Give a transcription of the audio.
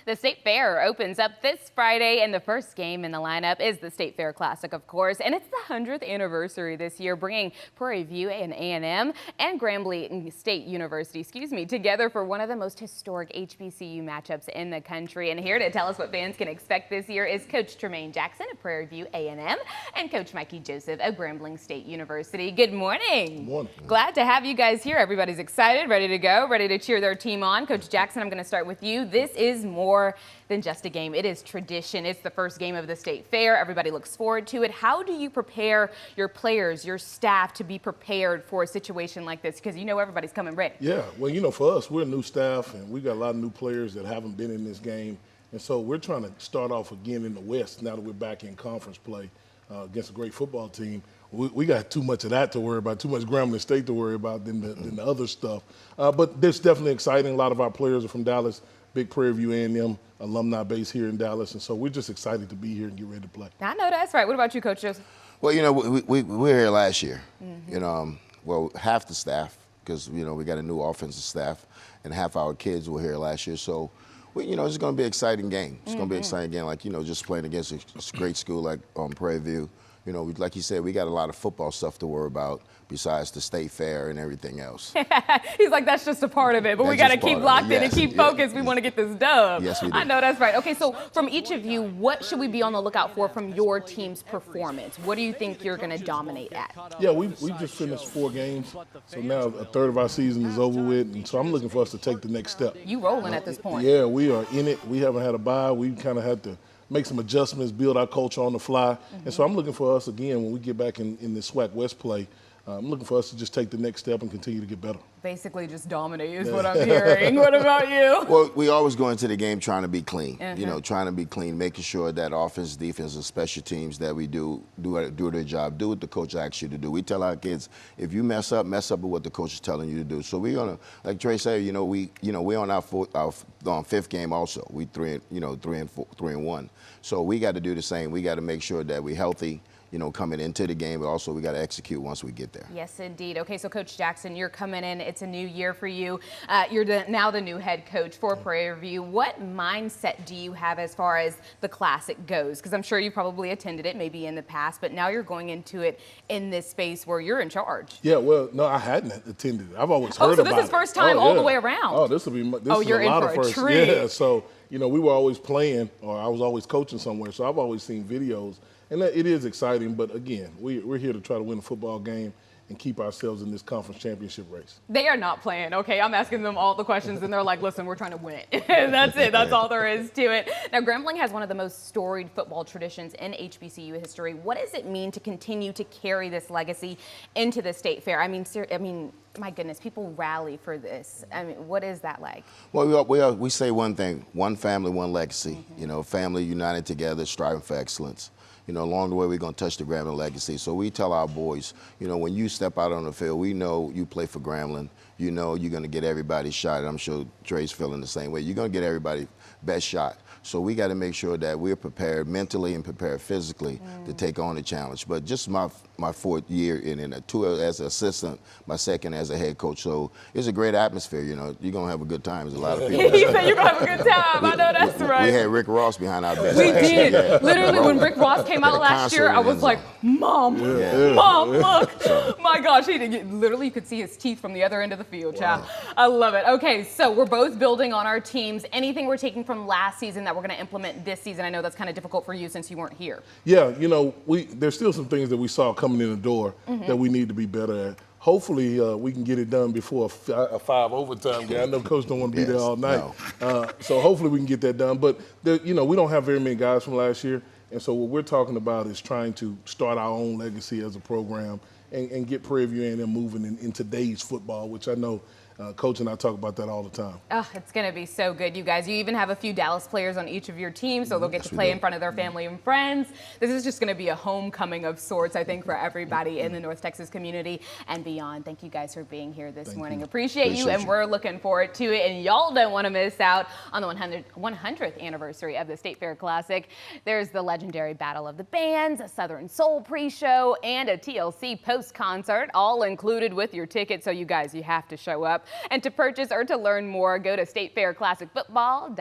The State Fair opens up this Friday, and the first game in the lineup is the State Fair Classic, of course, and it's the 100th anniversary this year, bringing Prairie View and A&M and Grambling State University, together for one of the most historic HBCU matchups in the country. And here to tell us what fans can expect this year is Coach Tremaine Jackson of Prairie View A&M and Coach Mikey Joseph of Grambling State University. Good morning. Good morning. Glad to have you guys here. Everybody's excited, ready to go, ready to cheer their team on. Coach Jackson, I'm going to start with you. This is more than just a game. It is tradition. It's the first game of the State Fair. Everybody looks forward to it. How do you prepare your players, your staff to be prepared for a situation like this? Because you know everybody's coming ready. Yeah, well, you know, for us, we're a new staff, and we got a lot of new players that haven't been in this game. And so we're trying to start off again in the West now that we're back in conference play against a great football team. We got too much of that to worry about, too much Grambling State to worry about than the other stuff. But it's definitely exciting. A lot of our players are from Dallas, big Prairie View A&M alumni base here in Dallas. And so we're just excited to be here and get ready to play. I know that's right. What about you, Coach Joseph? Well, you know, we were here last year. You know, well, half the staff, because, you know, we got a new offensive staff, and half our kids were here last year. So, you know, it's going to be an exciting game. It's going to be an exciting game, like, you know, just playing against a great school like Prairie View. You know, like you said, we got a lot of football stuff to worry about besides the State Fair and everything else. He's like, that's just a part of it, but we got to keep locked in and keep focused. We want to get this dub. Yes, we do. I know that's right. Okay, so from each of you, what should we be on the lookout for from your team's performance? What do you think you're going to dominate at? Yeah, we just finished 4 games, so now a third of our season is over with, and so I'm looking for us to take the next step. You rolling at this point. Yeah, we are in it. We haven't had a bye. We kind of had to make some adjustments, build our culture on the fly. And so I'm looking for us, again, when we get back in this SWAC West play, I'm looking for us to just take the next step and continue to get better. Basically just dominate is what I'm hearing. What about you? Well, we always go into the game trying to be clean. You know, trying to be clean, making sure that offense, defense, and special teams that we do their job, do what the coach asks you to do. We tell our kids, if you mess up with what the coach is telling you to do. So we're gonna, like Trey said, we're on our 5th game also. We 3-1. So we got to do the same. We got to make sure that we're healthy, you know, coming into the game, but also we got to execute once we get there. Yes, indeed. Okay, so Coach Jackson, you're coming in. It's a new year for you. You're now the new head coach for Prairie View. What mindset do you have as far as the Classic goes? Because I'm sure you probably attended it maybe in the past, but now you're going into it in this space where you're in charge. Yeah, well, no, I hadn't attended it. I've always heard about it. Oh, so this is first time all the way around. Oh, this will be you're a lot in of for a firsts. treat. Yeah, so, you know, we were always playing, or I was always coaching somewhere, so I've always seen videos. And it is exciting, but again, we're here to try to win a football game and keep ourselves in this conference championship race. They are not playing, okay? I'm asking them all the questions, and they're like, listen, we're trying to win it. That's it. That's all there is to it. Now, Grambling has one of the most storied football traditions in HBCU history. What does it mean to continue to carry this legacy into the State Fair? I mean, my goodness, people rally for this. I mean, what is that like? Well, we say one thing, one family, one legacy. You know, family united together, striving for excellence. You know, along the way, we're going to touch the Grambling legacy. So we tell our boys, you know, when you step out on the field, we know you play for Grambling. You know you're going to get everybody's shot. I'm sure Trey's feeling the same way. You're going to get everybody's best shot. So we got to make sure that we're prepared mentally and prepared physically to take on the challenge. But just my 4th year in 2 as an assistant, my 2nd as a head coach. So it's a great atmosphere, you know. You're going to have a good time. There's a lot of people. He said you're going to have a good time. I know that's right. We had Rick Ross behind our bench. We did. Yeah. Literally, when Rick Ross came out last year, I was like, Mom, Mom, look. My gosh, literally, you could see his teeth from the other end of the field, child. I love it. Okay, so we're both building on our teams. Anything we're taking from last season that we're going to implement this season? I know that's kind of difficult for you since you weren't here. Yeah, you know, there's still some things that we saw coming in the door that we need to be better at. Hopefully, we can get it done before a 5 overtime game. I know Coach don't want to be there all night. No. So hopefully we can get that done. But, you know, we don't have very many guys from last year. And so what we're talking about is trying to start our own legacy as a program and get Prairie View A&M moving in today's football, which I know Coach and I talk about that all the time. Oh, it's going to be so good, you guys. You even have a few Dallas players on each of your teams, so they'll get to play in front of their family and friends. This is just going to be a homecoming of sorts, I think, for everybody in the North Texas community and beyond. Thank you guys for being here this morning. Appreciate you, and we're looking forward to it. And y'all don't want to miss out on the 100th anniversary of the State Fair Classic. There's the legendary Battle of the Bands, a Southern Soul pre-show, and a TLC post-concert, all included with your ticket. So you guys, you have to show up. And to purchase or to learn more, go to statefairclassicfootball.com.